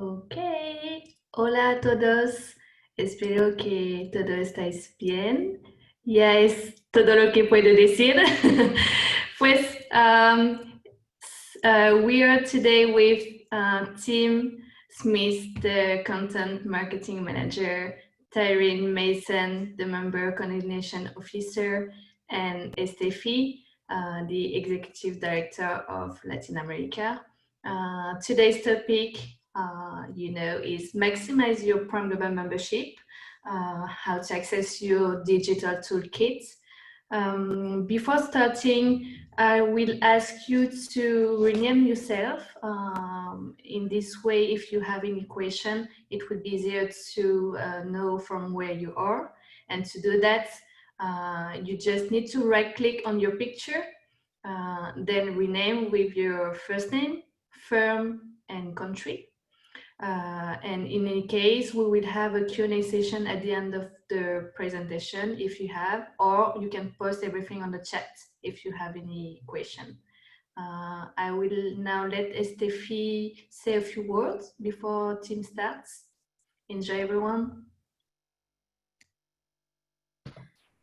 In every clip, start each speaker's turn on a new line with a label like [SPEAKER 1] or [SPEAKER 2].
[SPEAKER 1] Ok, hola a todos, espero que todo estáis bien. Ya es todo lo que puedo decir. Pues we are today with Tim Smith, the Content Marketing Manager, Tyrene Mason, the Member Coordination Officer, and Estefi, the Executive Director of Latin America. Today's topic is maximize your PrimeGlobal membership, how to access your digital toolkit. Before starting, I will ask you to rename yourself. In this way, if you have any question, it would be easier to know from where you are. And to do that, you just need to right-click on your picture, then rename with your first name, firm, and country. And in any case, we will have a Q&A session at the end of the presentation if you have, or you can post everything on the chat if you have any question. I will now let Estefi say a few words before Tim starts. Enjoy, everyone.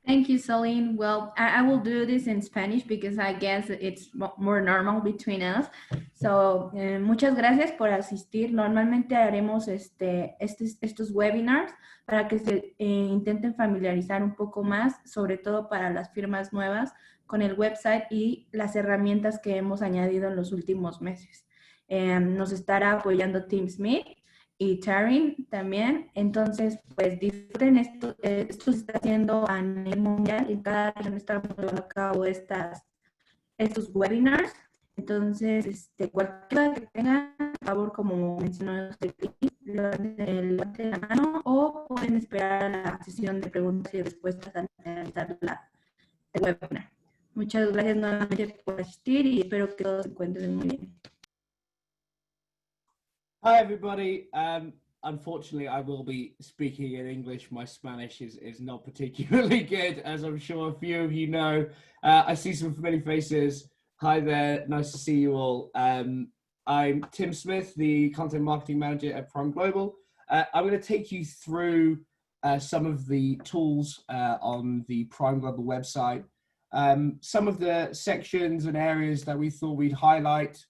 [SPEAKER 2] Thank you, Celine. Well, I will do this in Spanish because I guess it's more normal between us. So, muchas gracias por asistir. Normalmente haremos estos webinars para que se intenten familiarizar un poco más, sobre todo para las firmas nuevas, con el website y las herramientas que hemos añadido en los últimos meses. Nos estará apoyando Tim Smith y Taryn también. Entonces, pues disfruten esto. Esto se está haciendo a nivel mundial. En cada región estamos llevando a cabo estos webinars. Entonces, cualquier duda que tengan, por favor, como mencionó levanten la mano o pueden esperar a la sesión de preguntas y respuestas al finalizar el webinar. Muchas gracias nuevamente por asistir y espero que todos se encuentren muy bien.
[SPEAKER 3] Hi, everybody. Unfortunately, I will be speaking in English. My Spanish is not particularly good, as I'm sure a few of you know. I see some familiar faces. Hi there. Nice to see you all. I'm Tim Smith, the Content Marketing Manager at PrimeGlobal. I'm going to take you through some of the tools on the PrimeGlobal website, some of the sections and areas that we thought we'd highlight,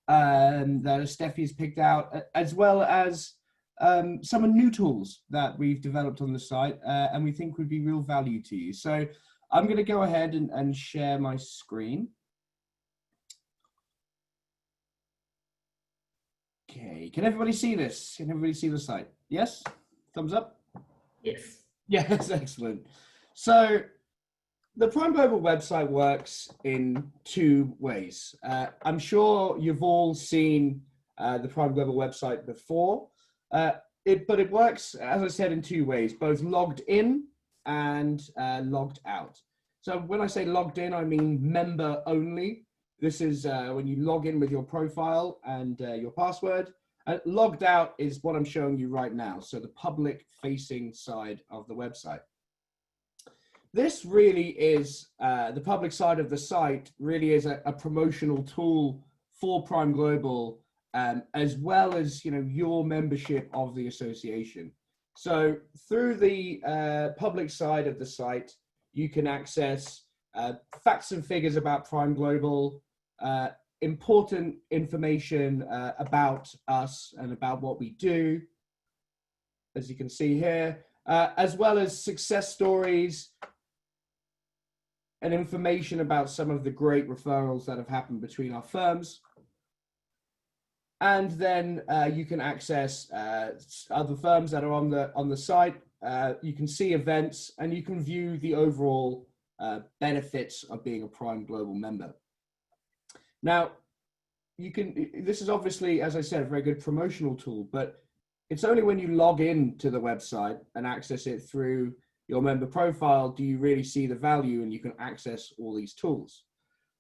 [SPEAKER 3] that Steffi has picked out, as well as some of new tools that we've developed on the site and we think would be real value to you. So I'm going to go ahead and share my screen. Okay, can everybody see this? Can everybody see the site? Yes? Thumbs up?
[SPEAKER 1] Yes.
[SPEAKER 3] Yes, excellent. So the PrimeGlobal website works in two ways. I'm sure you've all seen the PrimeGlobal website before, but it works, as I said, in two ways, both logged in and logged out. So when I say logged in, I mean member only. This is when you log in with your profile and your password. Logged out is what I'm showing you right now, so the public-facing side of the website. this really is, the public side of the site really is a promotional tool for PrimeGlobal, as well as, you know, your membership of the association. So through the public side of the site, you can access facts and figures about PrimeGlobal, important information about us and about what we do, as you can see here, as well as success stories and information about some of the great referrals that have happened between our firms. And then you can access other firms that are on the site. You can see events, and you can view the overall benefits of being a PrimeGlobal member. Now, this is obviously, as I said, a very good promotional tool, but it's only when you log in to the website and access it through your member profile do you really see the value, and you can access all these tools.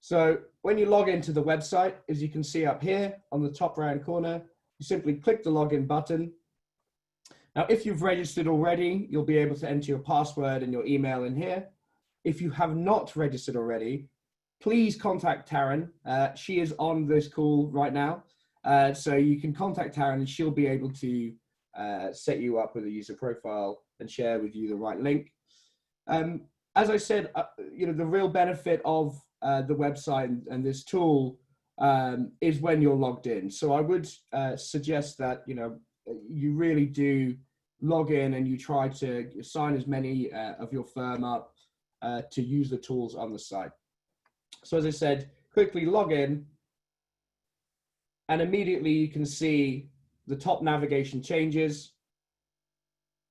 [SPEAKER 3] So when you log into the website, as you can see up here on the top right corner, you simply click the login button. Now, if you've registered already, you'll be able to enter your password and your email in here. If you have not registered already, please contact Taryn. She is on this call right now. So you can contact Taryn, and she'll be able to set you up with a user profile and share with you the right link. As I said, you know, the real benefit of the website and this tool is when you're logged in. So I would suggest that, you know, you really do log in and you try to sign as many of your firm up to use the tools on the site. So as I said, quickly log in, and immediately you can see the top navigation changes,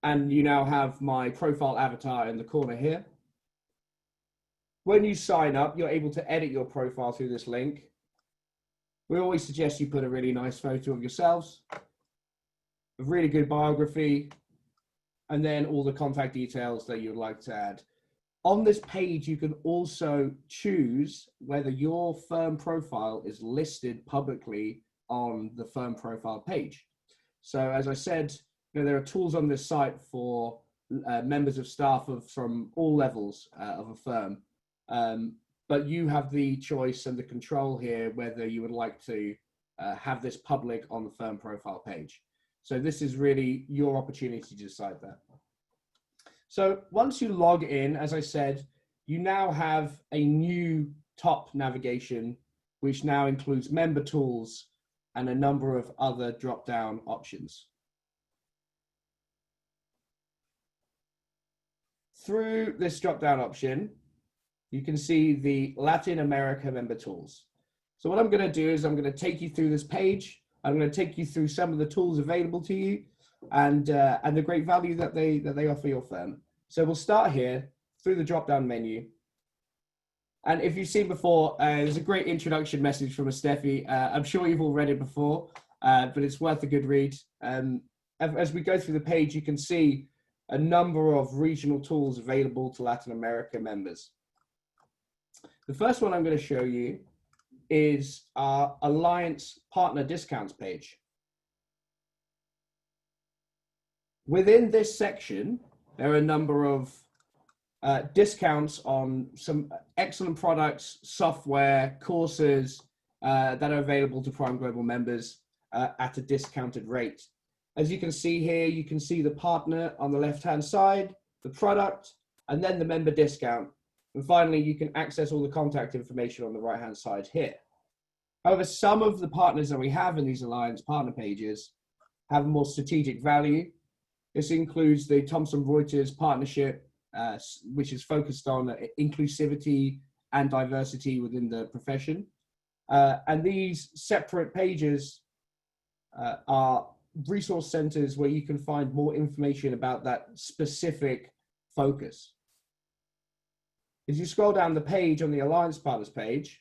[SPEAKER 3] and you now have my profile avatar in the corner here. When you sign up, you're able to edit your profile through this link. We always suggest you put a really nice photo of yourselves, a really good biography, and then all the contact details that you'd like to add. On this page, you can also choose whether your firm profile is listed publicly on the firm profile page. So as I said, you know, there are tools on this site for members of staff from all levels of a firm. But you have the choice and the control here whether you would like to have this public on the firm profile page. So this is really your opportunity to decide that. So once you log in, as I said, you now have a new top navigation, which now includes member tools and a number of other drop-down options. Through this drop-down option, you can see the Latin America member tools. So what I'm going to do is I'm going to take you through this page. I'm going to take you through some of the tools available to you and the great value that they offer your firm. So we'll start here through the drop-down menu. And if you've seen before, there's a great introduction message from Steffi. I'm sure you've all read it before, but it's worth a good read. As we go through the page, you can see a number of regional tools available to Latin America members. The first one I'm going to show you is our Alliance Partner Discounts page. Within this section, there are a number of discounts on some excellent products, software, courses that are available to PrimeGlobal members at a discounted rate. As you can see here, you can see the partner on the left-hand side, the product, and then the member discount. And finally, you can access all the contact information on the right-hand side here. However, some of the partners that we have in these Alliance partner pages have more strategic value. This includes the Thomson Reuters partnership, which is focused on inclusivity and diversity within the profession. And these separate pages are resource centers where you can find more information about that specific focus. As you scroll down the page on the Alliance Partners page,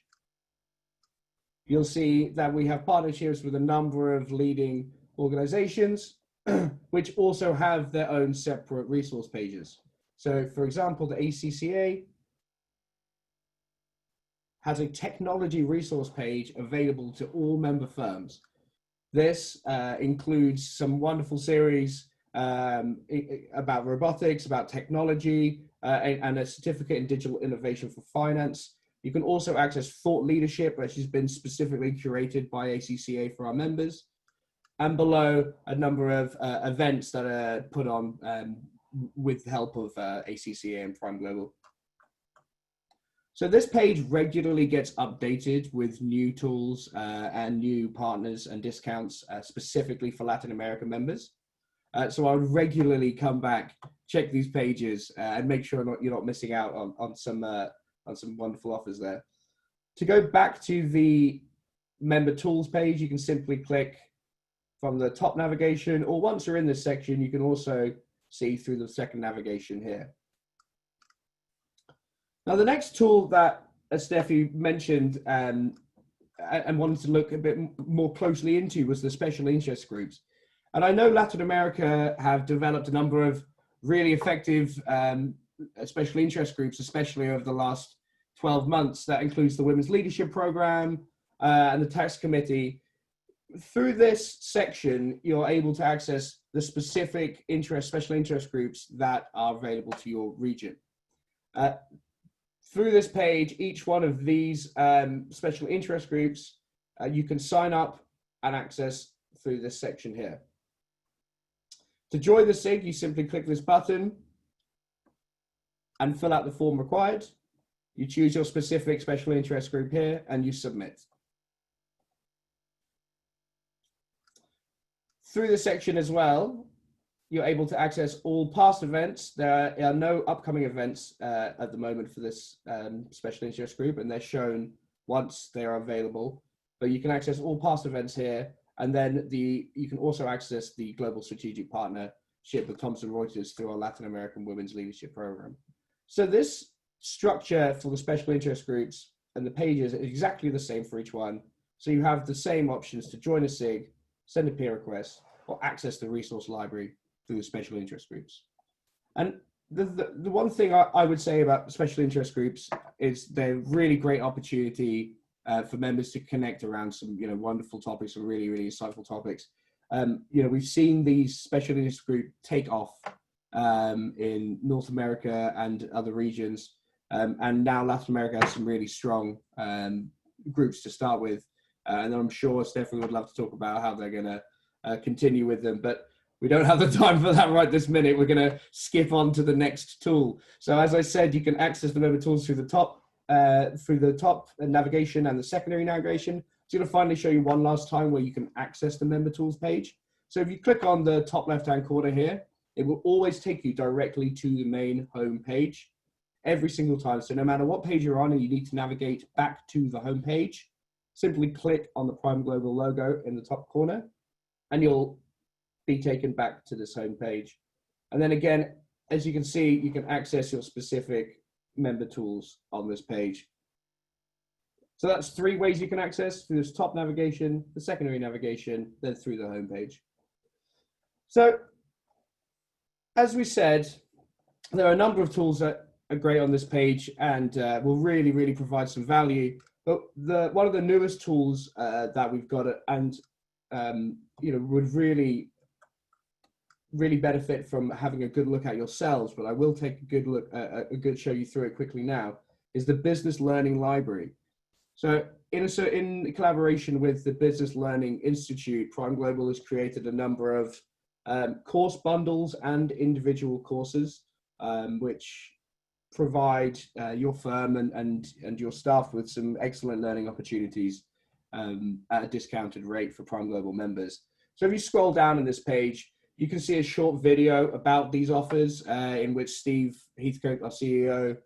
[SPEAKER 3] you'll see that we have partnerships with a number of leading organizations, which also have their own separate resource pages. So for example, the ACCA has a technology resource page available to all member firms. This includes some wonderful series about robotics, about technology, and a certificate in digital innovation for finance. You can also access thought leadership, which has been specifically curated by ACCA for our members. And below, a number of events that are put on with the help of ACCA and PrimeGlobal. So this page regularly gets updated with new tools and new partners and discounts specifically for Latin American members. So I would regularly come back, check these pages, and make sure you're not missing out on some wonderful offers there. To go back to the member tools page, you can simply click from the top navigation, or once you're in this section, you can also see through the second navigation here. Now, the next tool that Steffi mentioned and wanted to look a bit more closely into was the special interest groups. And I know Latin America have developed a number of really effective special interest groups, especially over the last 12 months. That includes the Women's Leadership Program and the Tax Committee. Through this section, you're able to access the specific special interest groups that are available to your region. Through this page, each one of these special interest groups, you can sign up and access through this section here. To join the SIG, you simply click this button and fill out the form required. You choose your specific special interest group here and you submit. Through this section as well, you're able to access all past events. There are no upcoming events at the moment for this special interest group, and they're shown once they are available. But you can access all past events here, and then you can also access the Global Strategic Partnership with Thomson Reuters through our Latin American Women's Leadership Program. So this structure for the special interest groups and the pages is exactly the same for each one. So you have the same options to join a SIG, send a peer request, or access the resource library through the special interest groups. And the one thing I would say about special interest groups is they're a really great opportunity for members to connect around some wonderful topics, some really, really insightful topics. We've seen these special interest groups take off in North America and other regions, and now Latin America has some really strong groups to start with. And I'm sure Stephanie would love to talk about how they're going to continue with them, but we don't have the time for that right this minute. We're going to skip on to the next tool. So as I said, you can access the member tools through the top navigation and the secondary navigation. So I'm going to finally show you one last time where you can access the member tools page. So if you click on the top left-hand corner here, it will always take you directly to the main home page every single time. So no matter what page you're on and you need to navigate back to the home page, simply click on the PrimeGlobal logo in the top corner and you'll be taken back to this home page. And then again, as you can see, you can access your specific member tools on this page. So that's 3 ways you can access: through this top navigation, the secondary navigation, then through the home page. So as we said, there are a number of tools that are great on this page and will really, really provide some value. But one of the newest tools that we've got and would really benefit from having a good look at yourselves, but I will take a good look, show you through it quickly now, is the Business Learning Library. So in collaboration with the Business Learning Institute, PrimeGlobal has created a number of course bundles and individual courses, which provide your firm and your staff with some excellent learning opportunities at a discounted rate for PrimeGlobal members. So if you scroll down on this page, you can see a short video about these offers in which Steve Heathcote, our CEO,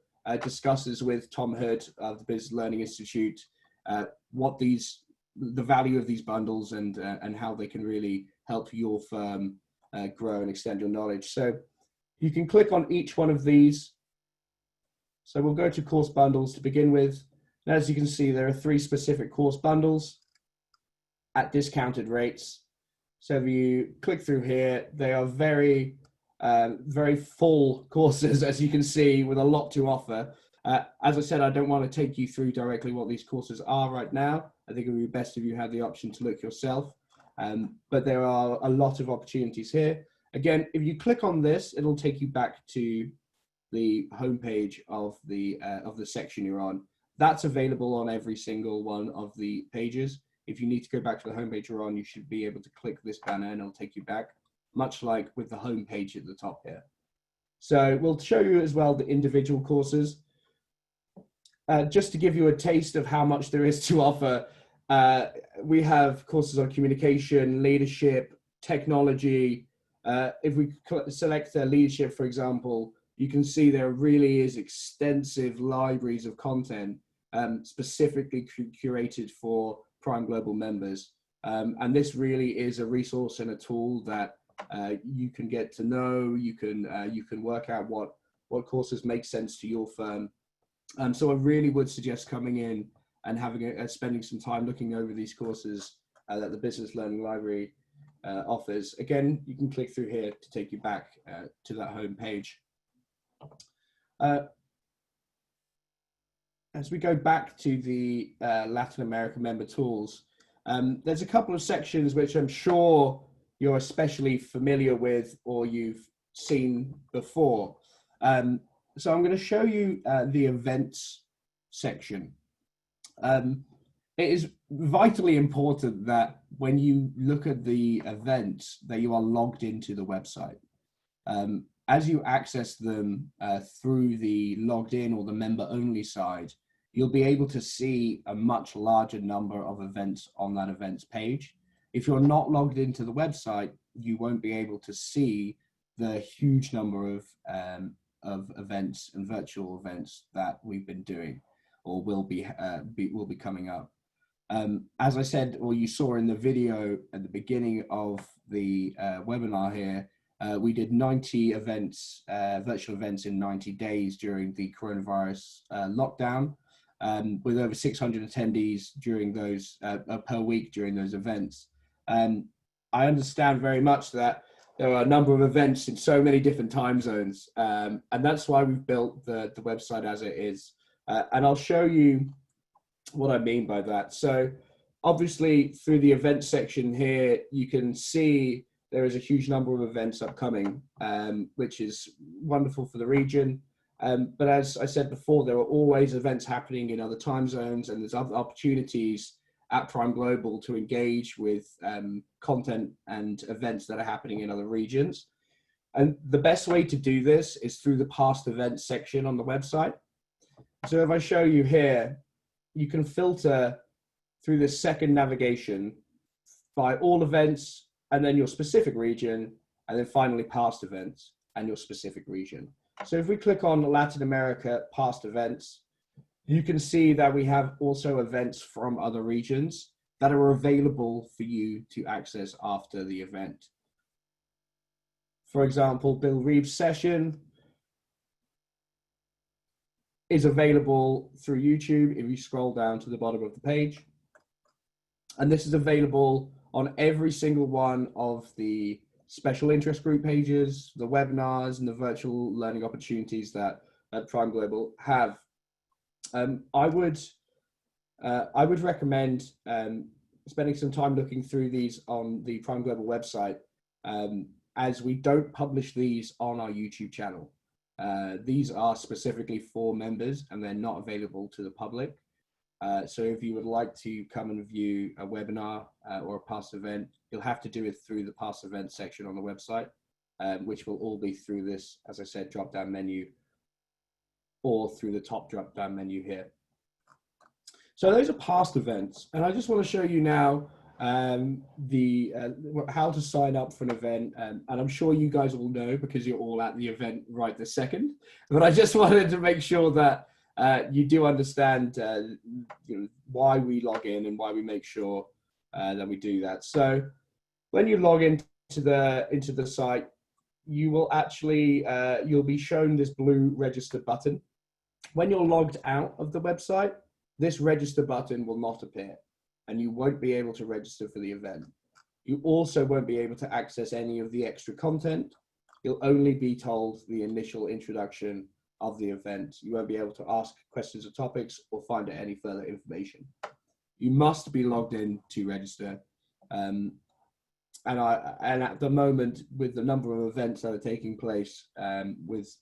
[SPEAKER 3] discusses with Tom Hood of the Business Learning Institute the value of these bundles and how they can really help your firm grow and extend your knowledge. So you can click on each one of these. So we'll go to course bundles to begin with. And as you can see, there are 3 specific course bundles at discounted rates. So if you click through here, they are very, very full courses, as you can see, with a lot to offer. As I said, I don't want to take you through directly what these courses are right now. I think it would be best if you had the option to look yourself. But there are a lot of opportunities here. Again, if you click on this, it'll take you back to the homepage of the section you're on. That's available on every single one of the pages. If you need to go back to the homepage you're on, you should be able to click this banner and it'll take you back, much like with the homepage at the top here. So we'll show you as well the individual courses. Just to give you a taste of how much there is to offer, we have courses on communication, leadership, technology. If we select leadership, for example, you can see there really is extensive libraries of content specifically curated for PrimeGlobal members. And this really is a resource and a tool that you can get to know. You can work out what courses make sense to your firm. So I really would suggest coming in and having spending some time looking over these courses that the Business Learning Library offers. Again, you can click through here to take you back to that home page. As we go back to the Latin America member tools, there's a couple of sections which I'm sure you're especially familiar with or you've seen before. So I'm going to show you the events section. It is vitally important that when you look at the events that you are logged into the website. As you access them through the logged in or the member only side, you'll be able to see a much larger number of events on that events page. If you're not logged into the website, you won't be able to see the huge number of events and virtual events that we've been doing or will be coming up. As I said, or you saw in the video at the beginning of the webinar here, we did 90 events, virtual events in 90 days during the coronavirus lockdown, with over 600 attendees during those per week during those events. I understand very much that there are a number of events in so many different time zones, and that's why we've built the website as it is. And I'll show you what I mean by that. So obviously through the event section here, you can see there is a huge number of events upcoming, which is wonderful for the region. But as I said before, there are always events happening in other time zones, and there's other opportunities at PrimeGlobal to engage with content and events that are happening in other regions. And the best way to do this is through the past events section on the website. So if I show you here, you can filter through this second navigation by all events and then your specific region, and then finally past events and your specific region. So if we click on Latin America past events, you can see that we have also events from other regions that are available for you to access after the event. For example, Bill Reeves' session is available through YouTube if you scroll down to the bottom of the page. And this is available on every single one of the special interest group pages, the webinars, and the virtual learning opportunities that PrimeGlobal have. I would recommend spending some time looking through these on the PrimeGlobal website, as we don't publish these on our YouTube channel. These are specifically for members and they're not available to the public. So if you would like to come and view a webinar or a past event, you'll have to do it through the past event section on the website, which will all be through this, as I said, drop-down menu, or through the top drop-down menu here. So those are past events, and I just want to show you now how to sign up for an event, and I'm sure you guys all know because you're all at the event right this second, but I just wanted to make sure that you do understand why we log in and why we make sure that we do that. So when you log into the site, you will actually you'll be shown this blue register button. When you're logged out of the website, this register button will not appear, and you won't be able to register for the event. You also won't be able to access any of the extra content. You'll only be told the initial introduction of the event. You won't be able to ask questions or topics or find out any further information. You must be logged in to register. and at the moment, with the number of events that are taking place, with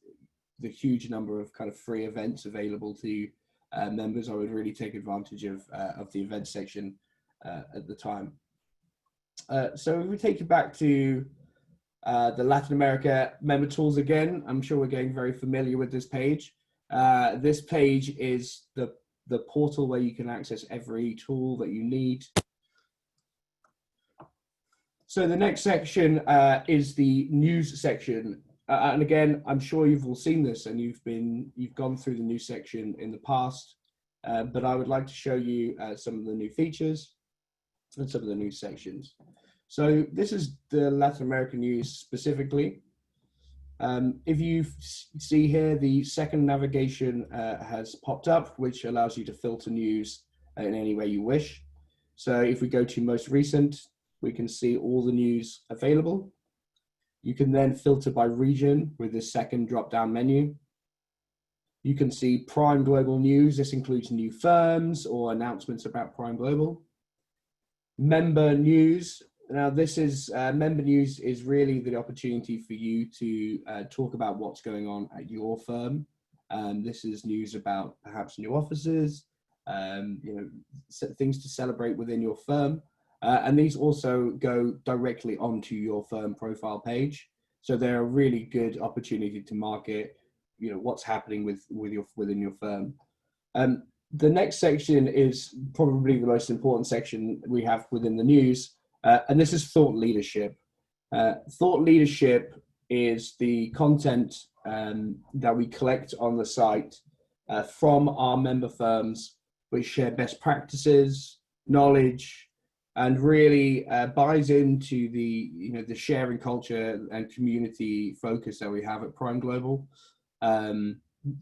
[SPEAKER 3] the huge number of kind of free events available to members, I would really take advantage of the event section at the time. So if we take you back to the Latin America member tools again, I'm sure we're getting very familiar with this page. This page is the portal where you can access every tool that you need. So the next section is the news section. And again, I'm sure you've all seen this and you've gone through the news section in the past, but I would like to show you some of the new features and some of the news sections. So this is the Latin American news specifically. If you see here, the second navigation has popped up, which allows you to filter news in any way you wish. So if we go to most recent, we can see all the news available. You can then filter by region with this second drop-down menu. You can see PrimeGlobal news. This includes new firms or announcements about PrimeGlobal. Member news. Now this is, member news is really the opportunity for you to talk about what's going on at your firm. This is news about perhaps new offices, things to celebrate within your firm. And these also go directly onto your firm profile page. So they're a really good opportunity to market, what's happening within your firm. The next section is probably the most important section we have within the news, and this is thought leadership. Thought leadership is the content that we collect on the site from our member firms, which share best practices, knowledge, and really buys into the sharing culture and community focus that we have at PrimeGlobal.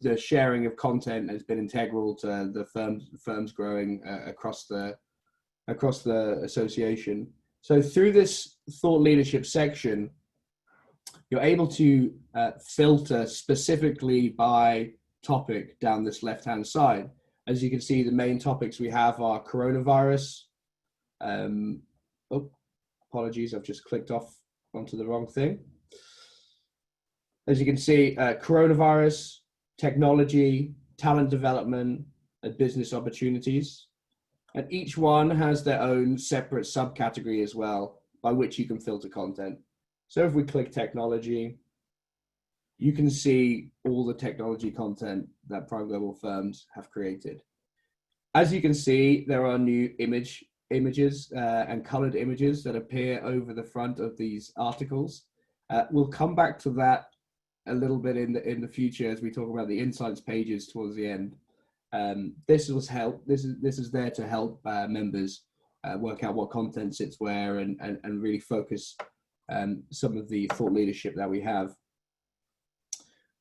[SPEAKER 3] The sharing of content has been integral to the firms growing across the association. So through this thought leadership section, you're able to filter specifically by topic down this left-hand side. As you can see, the main topics we have are coronavirus. Apologies, I've just clicked off onto the wrong thing. As you can see, coronavirus, technology, talent development, and business opportunities. And each one has their own separate subcategory as well, by which you can filter content. So if we click technology, you can see all the technology content that PrimeGlobal firms have created. As you can see, there are new images and colored images that appear over the front of these articles. We'll come back to that a little bit in the future as we talk about the insights pages towards the end. This is there to help members work out what content sits where and really focus some of the thought leadership that we have.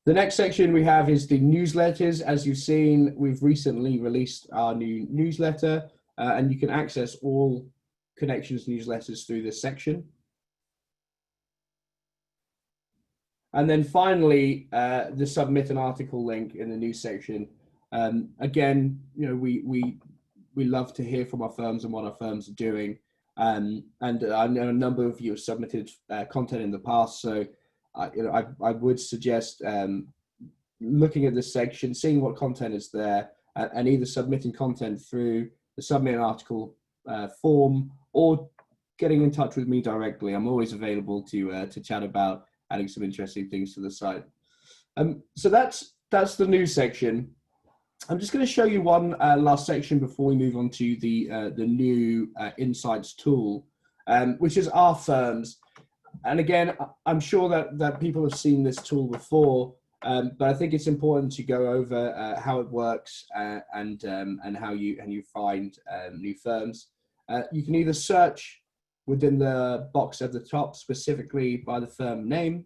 [SPEAKER 3] The next section we have is the newsletters. As you've seen, we've recently released our new newsletter, and you can access all Connections newsletters through this section. And then finally, the submit an article link in the news section. Again, we love to hear from our firms and what our firms are doing. And I know a number of you have submitted content in the past, so I would suggest looking at this section, seeing what content is there, and either submitting content through the submit an article form or getting in touch with me directly. I'm always available to chat about adding some interesting things to the site. So that's the news section. I'm just going to show you one last section before we move on to the new Insights tool, which is our firms. And again, I'm sure that people have seen this tool before, but I think it's important to go over how it works and how you find new firms. You can either search within the box at the top specifically by the firm name.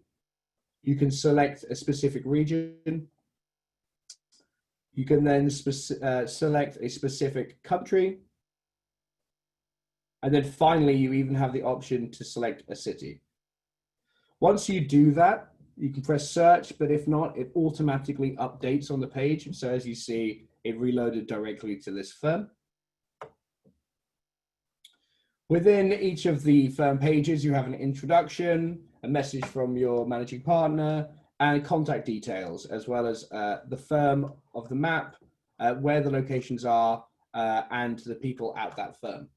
[SPEAKER 3] You can select a specific region. You can then select a specific country. And then finally, you even have the option to select a city. Once you do that, you can press search, but if not, it automatically updates on the page. So as you see, it reloaded directly to this firm. Within each of the firm pages, you have an introduction, a message from your managing partner, and contact details, as well as the firm of the map, where the locations are, and the people at that firm.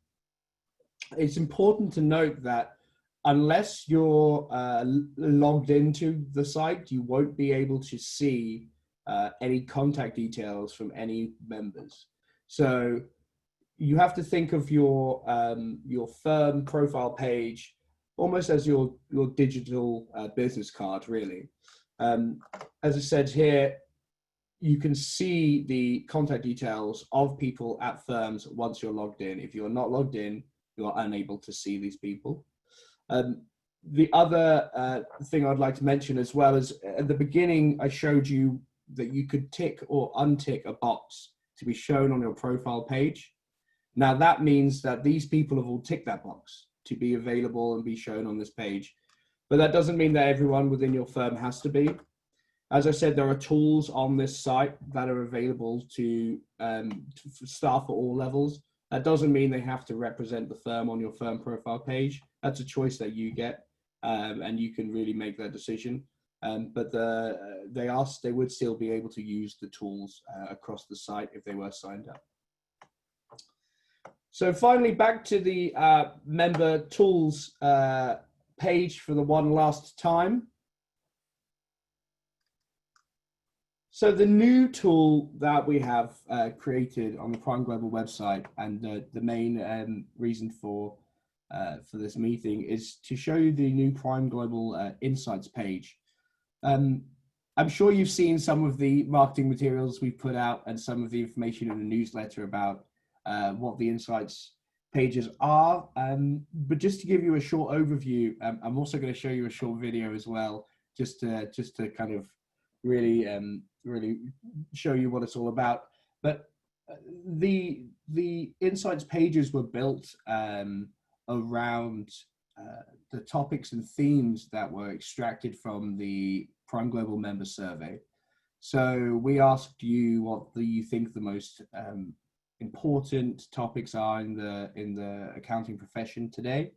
[SPEAKER 3] It's important to note that unless you're logged into the site, you won't be able to see any contact details from any members. So you have to think of your firm profile page almost as your digital business card, really. As I said here, you can see the contact details of people at firms once you're logged in. If you're not logged in, you are unable to see these people. The other thing I'd like to mention as well is at the beginning, I showed you that you could tick or untick a box to be shown on your profile page. Now that means that these people have all ticked that box to be available and be shown on this page. But that doesn't mean that everyone within your firm has to be. As I said, there are tools on this site that are available to staff at all levels. That doesn't mean they have to represent the firm on your firm profile page. That's a choice that you get, and you can really make that decision. But they would still be able to use the tools across the site if they were signed up. So finally, back to the member tools page for the one last time. So the new tool that we have created on the PrimeGlobal website, and the main reason for this meeting is to show you the new PrimeGlobal Insights page. I'm sure you've seen some of the marketing materials we've put out and some of the information in the newsletter about what the Insights pages are. But just to give you a short overview, I'm also going to show you a short video as well, just to kind of really show you what it's all about. But the Insights pages were built around the topics and themes that were extracted from the PrimeGlobal member survey. So we asked you what you think the most important topics are in the accounting profession today,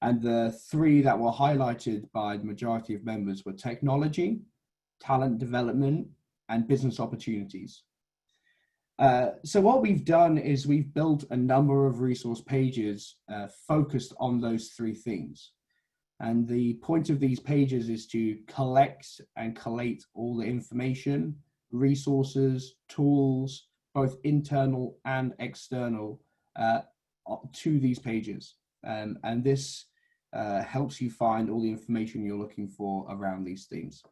[SPEAKER 3] and the three that were highlighted by the majority of members were technology, talent development, and business opportunities. So what we've done is we've built a number of resource pages focused on those three things. And the point of these pages is to collect and collate all the information, resources, tools, both internal and external, to these pages. And this helps you find all the information you're looking for around these themes.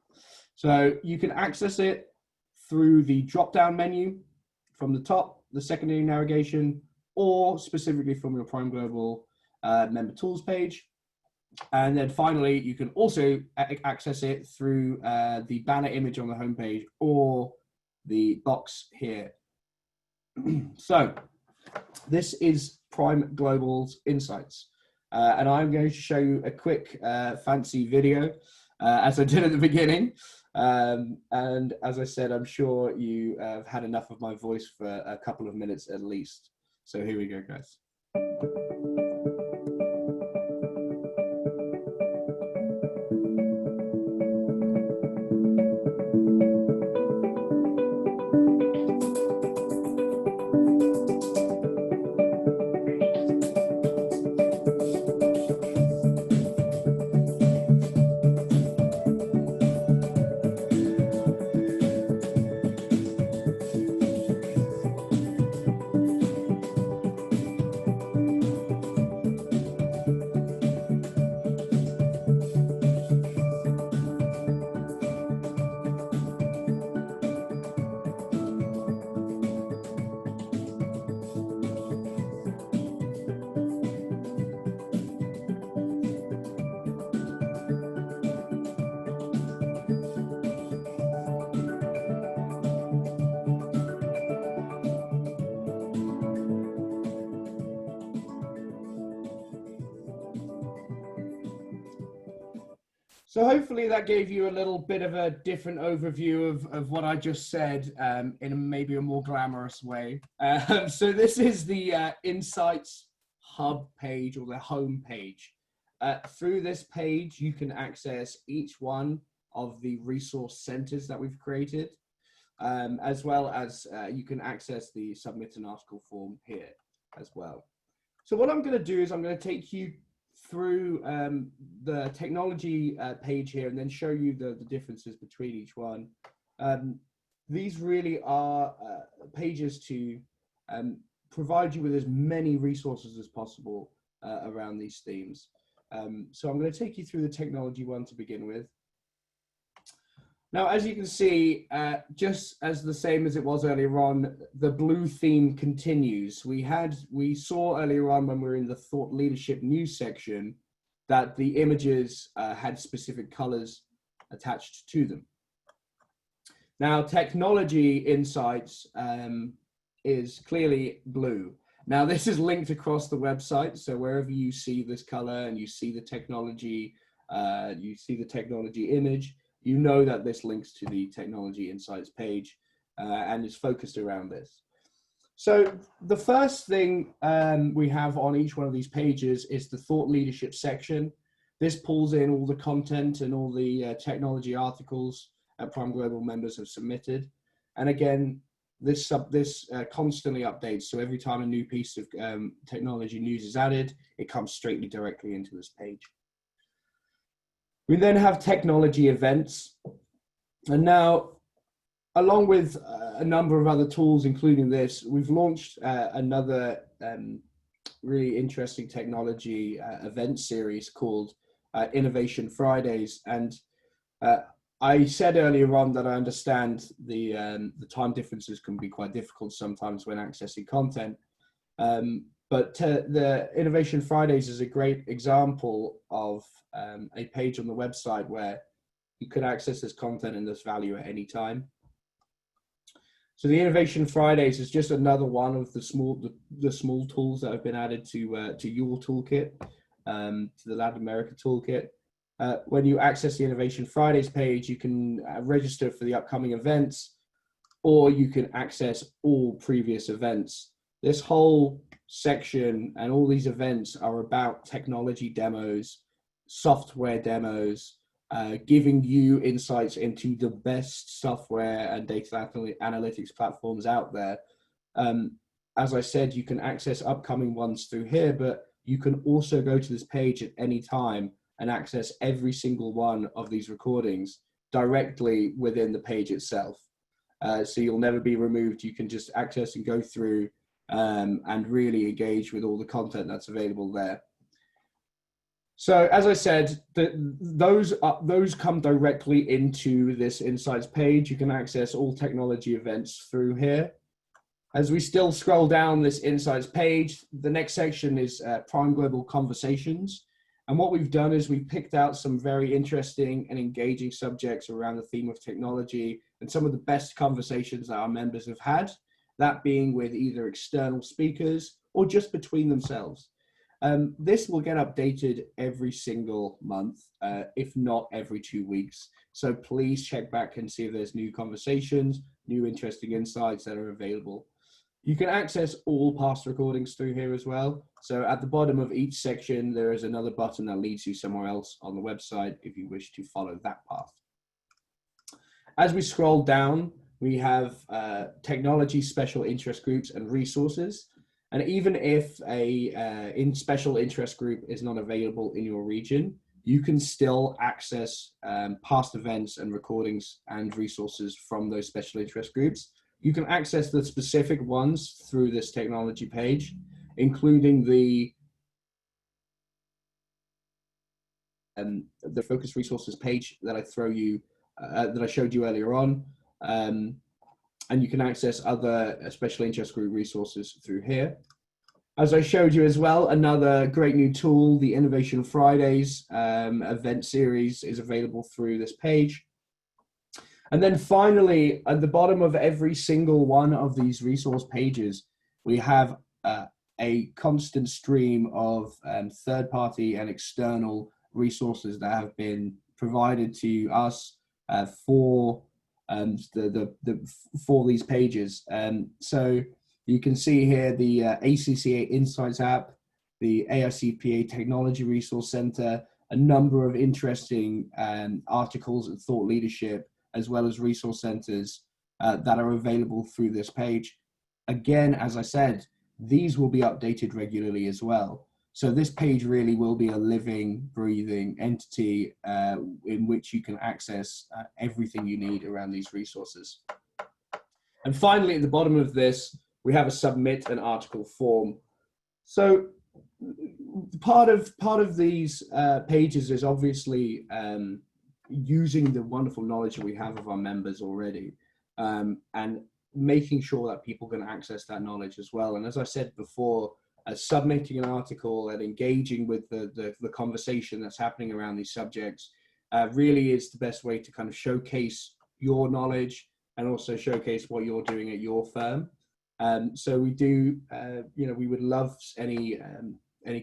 [SPEAKER 3] So you can access it through the drop-down menu from the top, the secondary navigation, or specifically from your PrimeGlobal member tools page. And then finally, you can also access it through the banner image on the homepage or the box here. So this is PrimeGlobal's Insights. And I'm going to show you a quick fancy video, as I did at the beginning. And as I said, I'm sure you have had enough of my voice for a couple of minutes at least. So here we go, guys. So hopefully that gave you a little bit of a different overview of what I just said in maybe a more glamorous way. So this is the Insights hub page or their home page. Through this page, you can access each one of the resource centers that we've created, as well as you can access the submit an article form here as well. So what I'm going to do is I'm going to take you through the technology page here and then show you the differences between each one. These really are pages to provide you with as many resources as possible around these themes. So I'm going to take you through the technology one to begin with. Now, as you can see, just as the same as it was earlier on, the blue theme continues. We saw earlier on when we were in the thought leadership news section that the images had specific colors attached to them. Now, technology insights is clearly blue. Now, this is linked across the website, so wherever you see this color and you see the technology image, you know that this links to the technology insights page and is focused around this. So the first thing we have on each one of these pages is the thought leadership section. This pulls in all the content and all the technology articles that PrimeGlobal members have submitted. And again, this constantly updates. So every time a new piece of technology news is added, it comes straight directly into this page. We then have technology events. And now, along with a number of other tools, including this, we've launched another really interesting technology event series called Innovation Fridays. And I said earlier on that I understand the time differences can be quite difficult sometimes when accessing content. But the Innovation Fridays is a great example of a page on the website where you can access this content and this value at any time. So the Innovation Fridays is just another one of the small tools that have been added to your toolkit, to the Latin America toolkit. When you access the Innovation Fridays page, you can register for the upcoming events, or you can access all previous events. This whole section and all these events are about technology demos, software demos, giving you insights into the best software and data analytics platforms out there. As I said, you can access upcoming ones through here, but you can also go to this page at any time and access every single one of these recordings directly within the page itself. So you'll never be removed. You can just access and go through and really engage with all the content that's available there. So as I said, those come directly into this Insights page. You can access all technology events through here. As we still scroll down this Insights page, the next section is PrimeGlobal Conversations. And what we've done is we've picked out some very interesting and engaging subjects around the theme of technology and some of the best conversations that our members have had, that being with either external speakers or just between themselves. This will get updated every single month, if not every 2 weeks. So please check back and see if there's new conversations, new interesting insights that are available. You can access all past recordings through here as well. So at the bottom of each section, there is another button that leads you somewhere else on the website if you wish to follow that path. As we scroll down, we have technology special interest groups and resources. And even if a special interest group is not available in your region, you can still access past events and recordings and resources from those special interest groups. You can access the specific ones through this technology page, including the focus resources page that I showed you earlier on. And you can access other special interest group resources through here. As I showed you as well, another great new tool, the Innovation Fridays event series, is available through this page. And then finally, at the bottom of every single one of these resource pages, we have a constant stream of third-party and external resources that have been provided to us for these pages. So you can see here the ACCA Insights app, the AICPA Technology Resource Center, a number of interesting articles and thought leadership, as well as resource centers that are available through this page. Again, as I said, these will be updated regularly as well. So this page really will be a living, breathing entity in which you can access everything you need around these resources. And finally, at the bottom of this, we have a submit an article form. So part of these pages is obviously using the wonderful knowledge that we have of our members already, and making sure that people can access that knowledge as well. And as I said before, submitting an article and engaging with the conversation that's happening around these subjects really is the best way to kind of showcase your knowledge and also showcase what you're doing at your firm. So we do, we would love any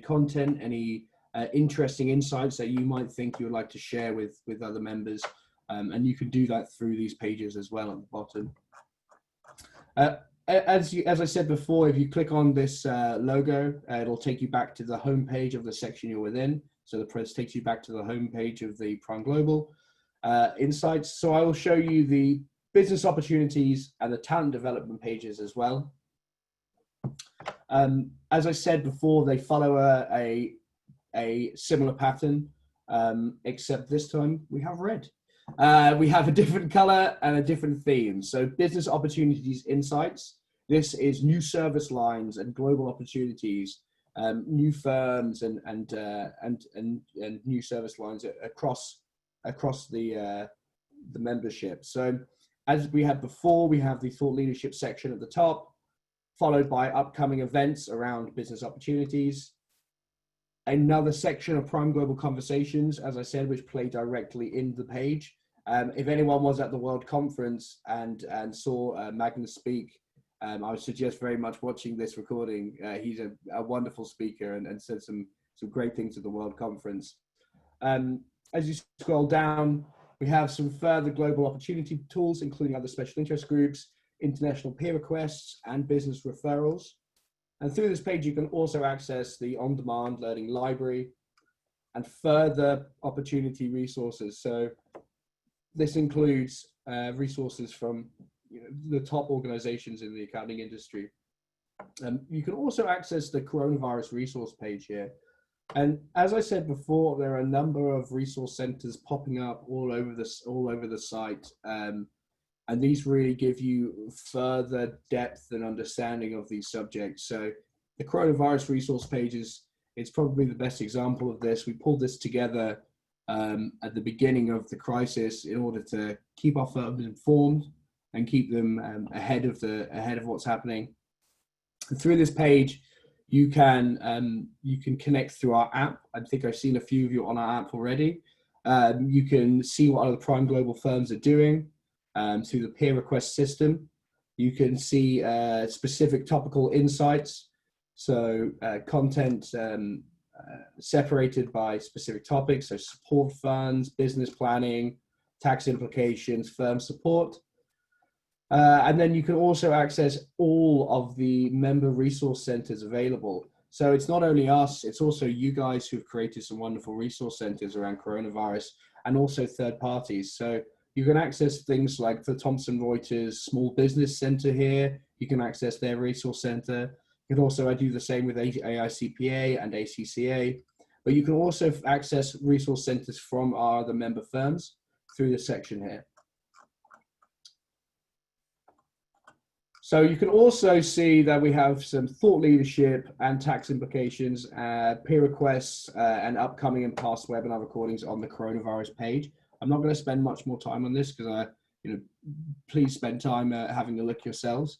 [SPEAKER 3] content, any interesting insights that you might think you would like to share with other members. And you can do that through these pages as well at the bottom. As I said before, if you click on this logo, it'll take you back to the home page of the section you're within. So the press takes you back to the home page of the PrimeGlobal Insights. So I will show you the business opportunities and the talent development pages as well. As I said before, they follow a similar pattern, except this time we have red. We have a different color and a different theme. So business opportunities insights. This is new service lines and global opportunities, new firms and new service lines across the membership. So as we had before, we have the thought leadership section at the top, followed by upcoming events around business opportunities. Another section of PrimeGlobal conversations, as I said, which play directly in the page. If anyone was at the World Conference and saw Magnus speak, I would suggest very much watching this recording. He's a wonderful speaker and said some great things at the World Conference. As you scroll down, we have some further global opportunity tools, including other special interest groups, international peer requests, and business referrals. And through this page, you can also access the on-demand learning library and further opportunity resources. So this includes resources from the top organizations in the accounting industry. You can also access the coronavirus resource page here. And as I said before, there are a number of resource centers popping up all over the site. And these really give you further depth and understanding of these subjects. So the coronavirus resource page is probably the best example of this. We pulled this together at the beginning of the crisis in order to keep our firms informed and keep them ahead of what's happening. And through this page, you can connect through our app. I think I've seen a few of you on our app already. You can see what other PrimeGlobal firms are doing through the peer request system. You can see specific topical insights. So content separated by specific topics, so support funds, business planning, tax implications, firm support. And then you can also access all of the member resource centers available. So it's not only us, it's also you guys who've created some wonderful resource centers around coronavirus and also third parties. So you can access things like the Thomson Reuters Small Business Center here. You can access their resource center. You can also do the same with AICPA and ACCA, but you can also access resource centers from our other member firms through this section here. So you can also see that we have some thought leadership and tax implications, peer requests, and upcoming and past webinar recordings on the coronavirus page. I'm not going to spend much more time on this because please spend time having a look yourselves.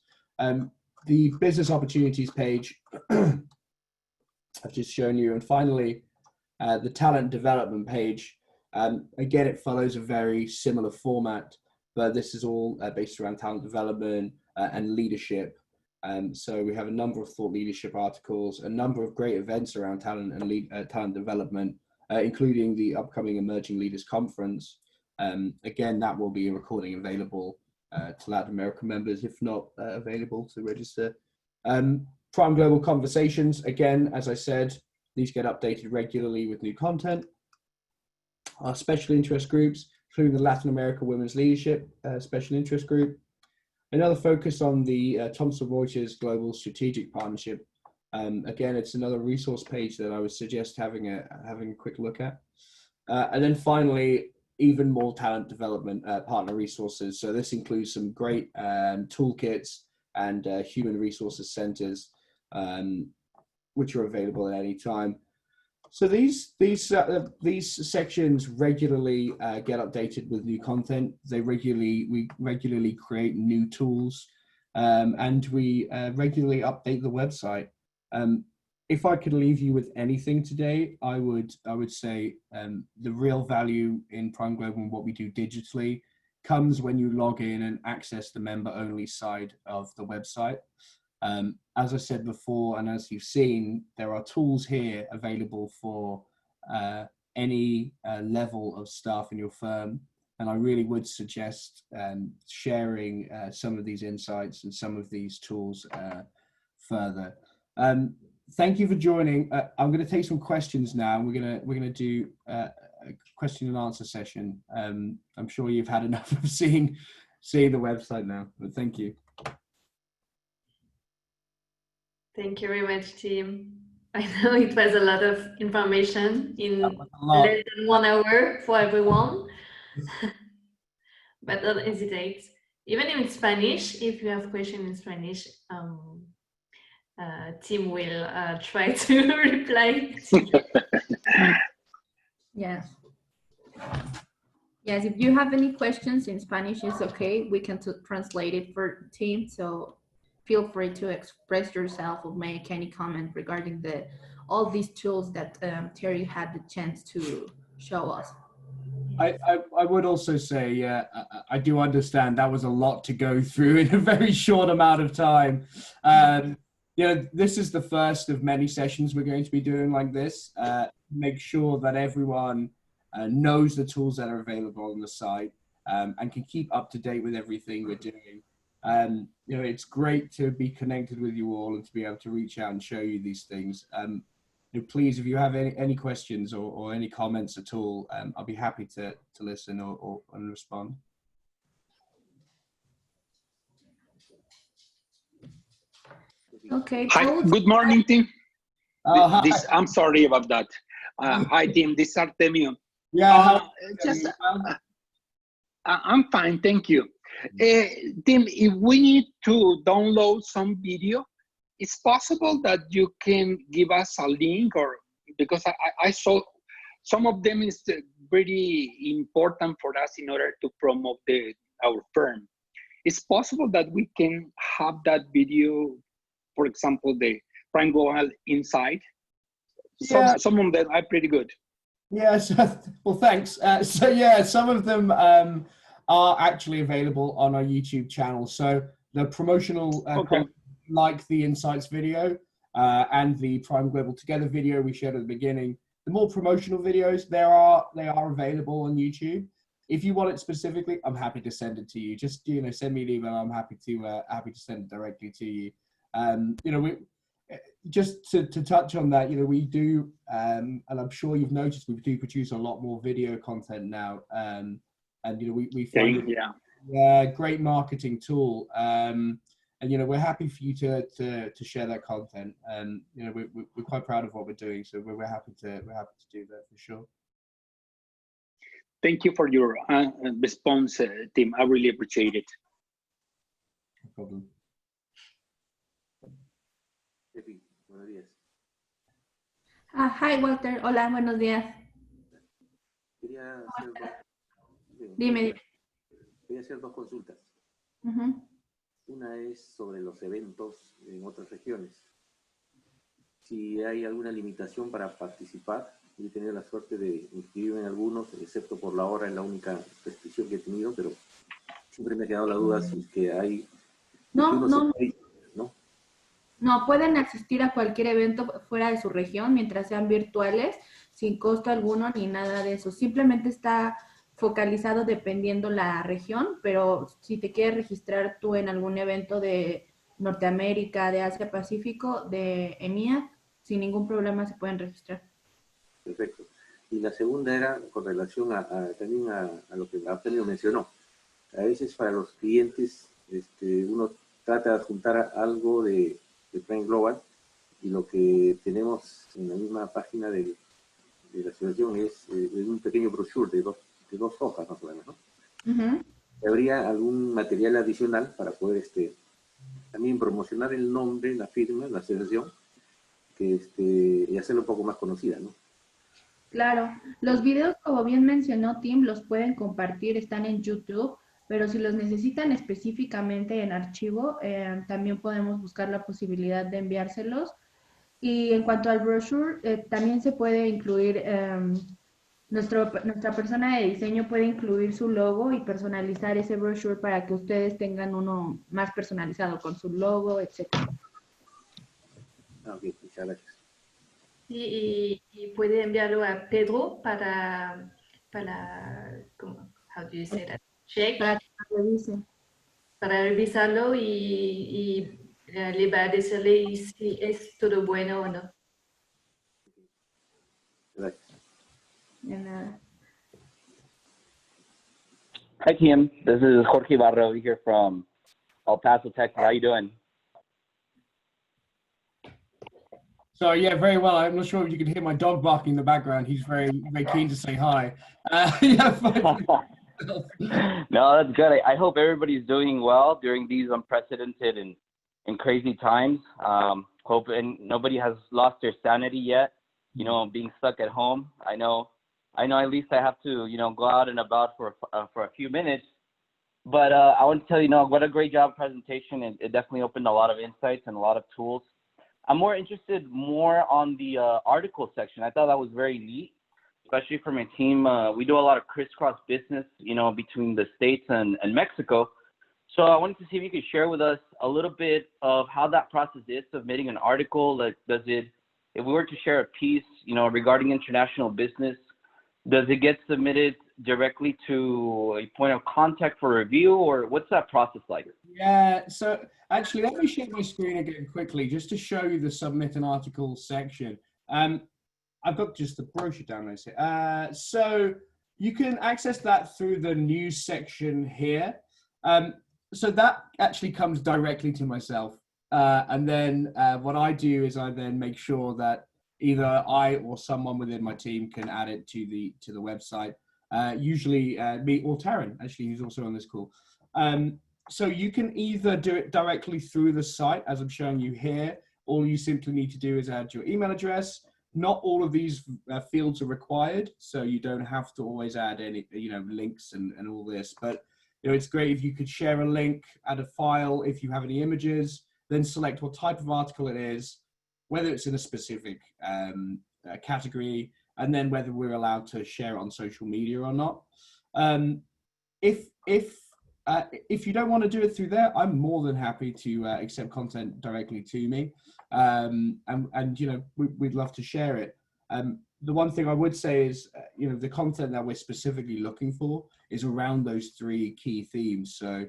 [SPEAKER 3] The business opportunities page I've just shown you, and finally the talent development page. Again, it follows a very similar format, but this is all based around talent development and leadership. So we have a number of thought leadership articles, a number of great events around talent and talent development, including the upcoming Emerging Leaders Conference. Again, that will be a recording available to Latin American members, if not available to register. PrimeGlobal Conversations, again, as I said, These get updated regularly with new content. Our special interest groups, including the Latin America Women's Leadership Special Interest Group. Another focus on the Thomson Reuters Global Strategic Partnership. Again, it's another resource page that I would suggest having a quick look at. And then finally, even more talent development partner resources. So this includes some great toolkits and human resources centers, which are available at any time. So these sections regularly get updated with new content. We regularly create new tools, and we regularly update the website. If I could leave you with anything today, I would say the real value in PrimeGlobal and what we do digitally comes when you log in and access the member-only side of the website. As I said before, and as you've seen, there are tools here available for any level of staff in your firm. And I really would suggest sharing some of these insights and some of these tools further. Thank you for joining. I'm going to take some questions now. We're going to do a question and answer session. I'm sure you've had enough of seeing the website now, but thank you. Thank
[SPEAKER 1] you very much, Tim. I know it was a lot of information in less than 1 hour for everyone, but don't hesitate. Even in Spanish, if you have questions in Spanish, Tim will try to reply.
[SPEAKER 2] Yes. Yes, if you have any questions in Spanish, it's okay. We can translate it for Tim, so feel free to express yourself or make any comment regarding all these tools that Terry had the chance to show us.
[SPEAKER 3] I would also say, yeah, I do understand that was a lot to go through in a very short amount of time. You know, this is the first of many sessions we're going to be doing like this. Make sure that everyone knows the tools that are available on the site and can keep up to date with everything we're doing. You know, it's great to be connected with you all and to be able to reach out and show you these things. You know, please, if you have any questions or any comments at all, I'll be happy to listen or respond.
[SPEAKER 2] Okay.
[SPEAKER 4] Hi, good morning, Tim.
[SPEAKER 3] Hi.
[SPEAKER 4] I'm sorry about that. Hi, Tim. This is Artemio.
[SPEAKER 3] Yeah.
[SPEAKER 4] I'm fine, thank you. Tim, if we need to download some video, it's possible that you can give us a link, or because I saw some of them is very important for us in order to promote our firm. It's possible that we can have that video, for example, the PrimeGlobal Inside. Some of them are pretty good.
[SPEAKER 3] Yes, well, thanks. So yeah, some of them are actually available on our YouTube channel. So the promotional content, like the Insights video and the PrimeGlobal Together video we shared at the beginning, the more promotional videos, they are available on YouTube. If you want it specifically, I'm happy to send it to you. Just, you know, send me an email. I'm happy to send it directly to you. You know, just to touch on that, you know, we do, and I'm sure you've noticed, we do produce a lot more video content now. And you know, we find it a great marketing tool. And you know, we're happy for you to share that content. And you know, we're quite proud of what we're doing, so we're happy to do that for sure.
[SPEAKER 4] Thank you for your response, Tim. I really appreciate it.
[SPEAKER 3] No problem.
[SPEAKER 5] Buenos días.
[SPEAKER 2] Hi, Walter. Hola, buenos días.
[SPEAKER 5] Quería hacer
[SPEAKER 2] Dime.
[SPEAKER 5] Quería hacer dos consultas. Una es sobre los eventos en otras regiones. Si hay alguna limitación para participar. Yo he tenido la suerte de inscribirme en algunos, excepto por la hora, es la única restricción que he tenido, pero siempre me ha quedado la duda si es que hay...
[SPEAKER 2] No, pueden asistir a cualquier evento fuera de su región mientras sean virtuales, sin costo alguno ni nada de eso. Simplemente está focalizado dependiendo la región, pero si te quieres registrar tú en algún evento de Norteamérica, de Asia Pacífico, de EMEA, sin ningún problema se pueden registrar.
[SPEAKER 5] Perfecto. Y la segunda era con relación también a lo que Antonio mencionó. A veces para los clientes uno trata de adjuntar algo de PrimeGlobal y lo que tenemos en la misma página de la asociación es un pequeño brochure de dos hojas más o menos, ¿no?
[SPEAKER 2] Uh-huh.
[SPEAKER 5] ¿Habría algún material adicional para poder también promocionar el nombre, la firma, la asociación, y hacerlo un poco más conocida, ¿no?
[SPEAKER 2] Claro, los videos, como bien mencionó Tim, los pueden compartir, están en YouTube, pero si los necesitan específicamente en archivo, también podemos buscar la posibilidad de enviárselos. Y en cuanto al brochure, también se puede incluir, nuestra persona de diseño puede incluir su logo y personalizar ese brochure para que ustedes tengan uno más personalizado con su logo, etc.
[SPEAKER 5] Ok, muchas gracias.
[SPEAKER 1] Y puede enviarlo a Pedro para how do you say that? Check.
[SPEAKER 2] Para que lo revisen.
[SPEAKER 1] Para revisarlo y le va a decirle si es todo bueno o no.
[SPEAKER 5] Gracias.
[SPEAKER 2] De nada.
[SPEAKER 6] Hi, team. This is Jorge Barra over here from El Paso, Texas. How you doing?
[SPEAKER 3] So yeah, very well. I'm not sure if you can hear my dog barking in the background. He's very, very keen to say hi.
[SPEAKER 6] No, that's good. I hope everybody's doing well during these unprecedented and crazy times. Hope nobody has lost their sanity yet. You know, being stuck at home. I know. At least I have to, go out and about for a few minutes. But I want to tell you, what a great job presentation. It definitely opened a lot of insights and a lot of tools. I'm more interested on the article section. I thought that was very neat, especially for my team. We do a lot of crisscross business, between the States and Mexico. So I wanted to see if you could share with us a little bit of how that process is, submitting an article. Like, if we were to share a piece, regarding international business, does it get submitted directly to a point of contact for review, or what's that process like?
[SPEAKER 3] Yeah, so actually, let me share my screen again quickly, just to show you the submit an article section. I've got just the brochure down there. So you can access that through the news section here. So that actually comes directly to myself. And then what I do is I then make sure that either I or someone within my team can add it to the website. Usually me or Taryn, actually, who's also on this call. So you can either do it directly through the site, as I'm showing you here. All you simply need to do is add your email address. Not all of these fields are required, so you don't have to always add any, links and all this. But it's great if you could share a link, add a file, if you have any images, then select what type of article it is, whether it's in a specific category, and then whether we're allowed to share it on social media or not. If you don't want to do it through there, I'm more than happy to accept content directly to me, and we'd love to share it. The one thing I would say is, the content that we're specifically looking for is around those three key themes. So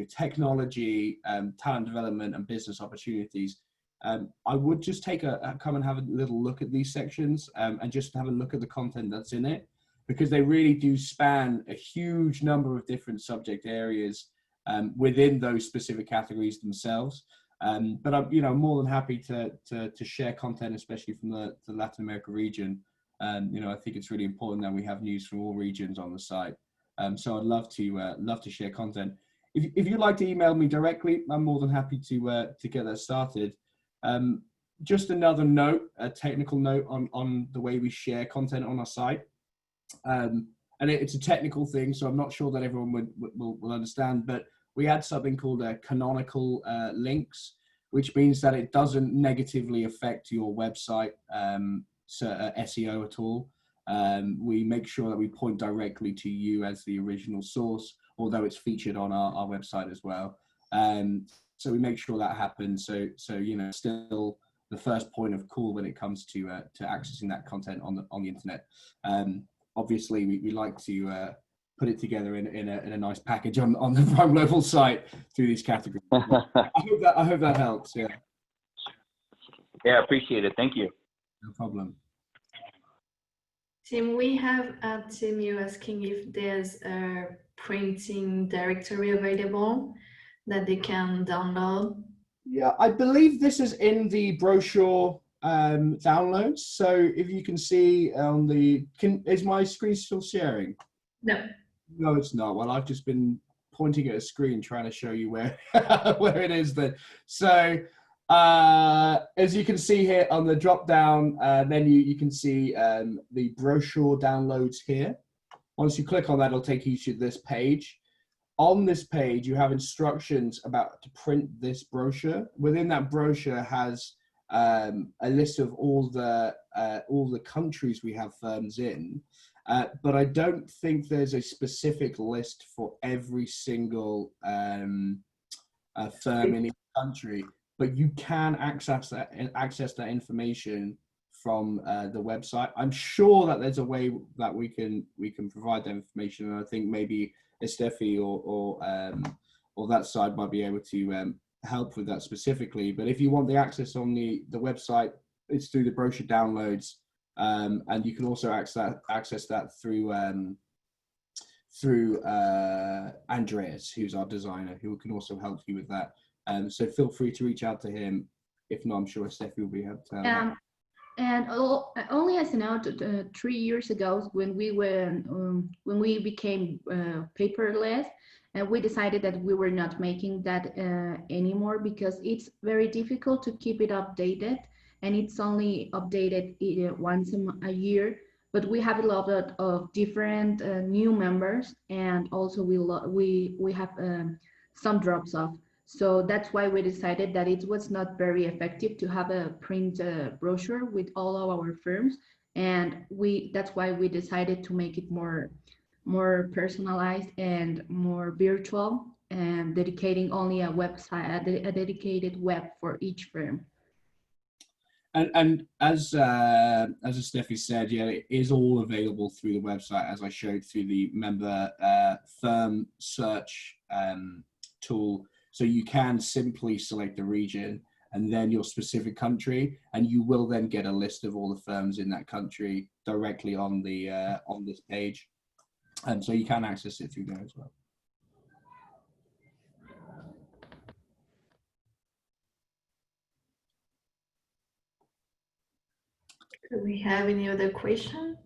[SPEAKER 3] technology, talent development, and business opportunities. I would just come and have a little look at these sections and just have a look at the content that's in it, because they really do span a huge number of different subject areas within those specific categories themselves. But I'm more than happy to share content, especially from the Latin America region. I think it's really important that we have news from all regions on the site. So I'd love to share content. If you'd like to email me directly, I'm more than happy to get that started. Just another note, a technical note on the way we share content on our site. And it's a technical thing, so I'm not sure that everyone will understand, but we add something called canonical links, which means that it doesn't negatively affect your website SEO at all. We make sure that we point directly to you as the original source, although it's featured on our website as well. So we make sure that happens. So still the first point of call when it comes to accessing that content on the internet. Obviously, we like to put it together in a nice package on the PrimeGlobal site through these categories. I hope that helps. Yeah.
[SPEAKER 6] Yeah, appreciate it. Thank you.
[SPEAKER 3] No problem.
[SPEAKER 1] Tim, we have Tim, you asking if there's a printing directory available that they can download.
[SPEAKER 3] Yeah, I believe this is in the brochure downloads. So if you can see on the, is my screen still sharing?
[SPEAKER 1] No.
[SPEAKER 3] No, it's not. Well, I've just been pointing at a screen trying to show you where where it is then. So as you can see here on the drop down menu, you can see the brochure downloads here. Once you click on that, it'll take you to this page. On this page, you have instructions about to print this brochure. Within that brochure has a list of all the countries we have firms in. But I don't think there's a specific list for every single firm in each country, but you can access that information from the website. I'm sure that there's a way that we can provide that information, and I think maybe Estefi or that side might be able to help with that specifically. But if you want the access on the website, it's through the brochure downloads. And you can also access that through Andreas, who's our designer, who can also help you with that. So feel free to reach out to him. If not, I'm sure Steffi will be able to help.
[SPEAKER 2] And only as a note, 3 years ago, when we became paperless, and we decided that we were not making that anymore because it's very difficult to keep it updated. And it's only updated once a year, but we have a lot of different new members, and also we have some drops off. So that's why we decided that it was not very effective to have a print brochure with all of our firms, and that's why we decided to make it more personalized and more virtual, and dedicating only a website, a dedicated web for each firm.
[SPEAKER 3] And as Steffi said, yeah, it is all available through the website, as I showed through the member firm search tool. So you can simply select the region and then your specific country, and you will then get a list of all the firms in that country directly on the on this page. And so you can access it through there as well.
[SPEAKER 1] Do we have any other question?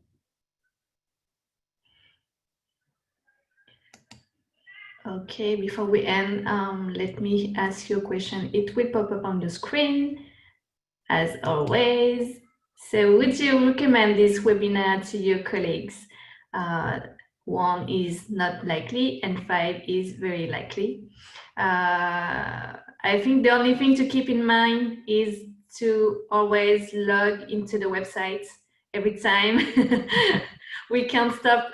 [SPEAKER 1] Okay, before we end, let me ask you a question. It will pop up on the screen, as always. So would you recommend this webinar to your colleagues? 1 is not likely and 5 is very likely. I think the only thing to keep in mind is to always log into the website every time. We can't stop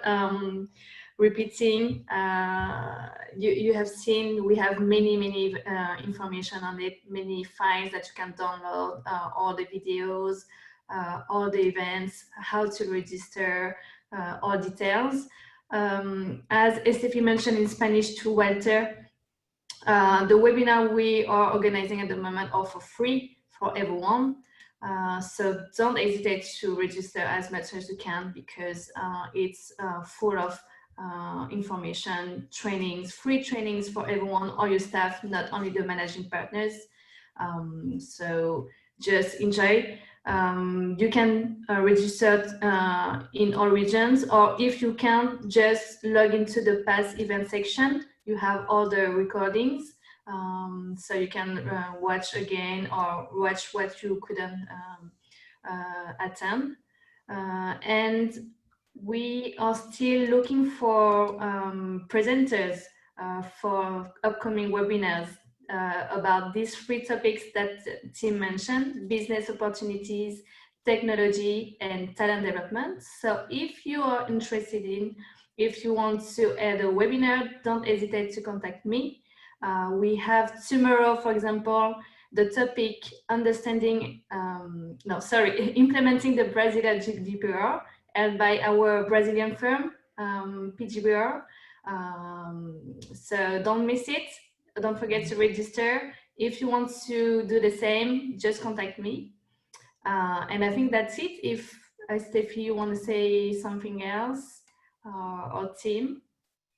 [SPEAKER 1] repeating. You have seen we have many information on it, many files that you can download, all the videos, all the events, how to register, all details. As Estefi mentioned in Spanish to Walter, the webinar we are organizing at the moment are for free for everyone. So don't hesitate to register as much as you can, because it's full of information, trainings, free trainings for everyone, all your staff, not only the managing partners. So just enjoy. You can register in all regions, or if you can, just log into the past event section. You have all the recordings, so you can watch again or watch what you couldn't attend. And we are still looking for presenters for upcoming webinars about these 3 topics that Tim mentioned: business opportunities, technology, and talent development. So if you are interested if you want to add a webinar, don't hesitate to contact me. We have tomorrow, for example, the topic implementing the Brazilian GDPR, held by our Brazilian firm, PGBR. So don't miss it. Don't forget to register. If you want to do the same, just contact me. And I think that's it. If Steffi, you want to say something else, or Tim?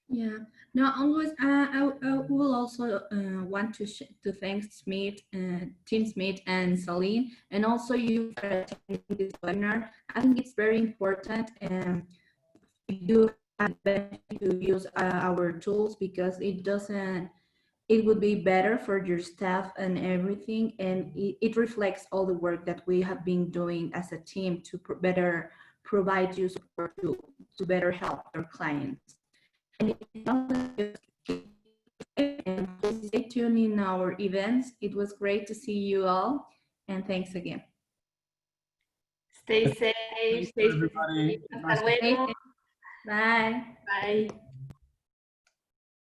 [SPEAKER 2] Yeah, no, always. I will also want to thank Smith, Tim Smith, and Celine, and also you for attending this webinar. I think it's very important, if you have the benefit to use our tools, because it would be better for your staff and everything, and it reflects all the work that we have been doing as a team to better provide you support to better help our clients. And please stay tuned in our events. It was great to see you all, and thanks again.
[SPEAKER 1] Stay safe.
[SPEAKER 3] Thanks,
[SPEAKER 1] Stay
[SPEAKER 3] everybody.
[SPEAKER 1] safe. Hasta luego.
[SPEAKER 2] Bye.
[SPEAKER 1] Bye.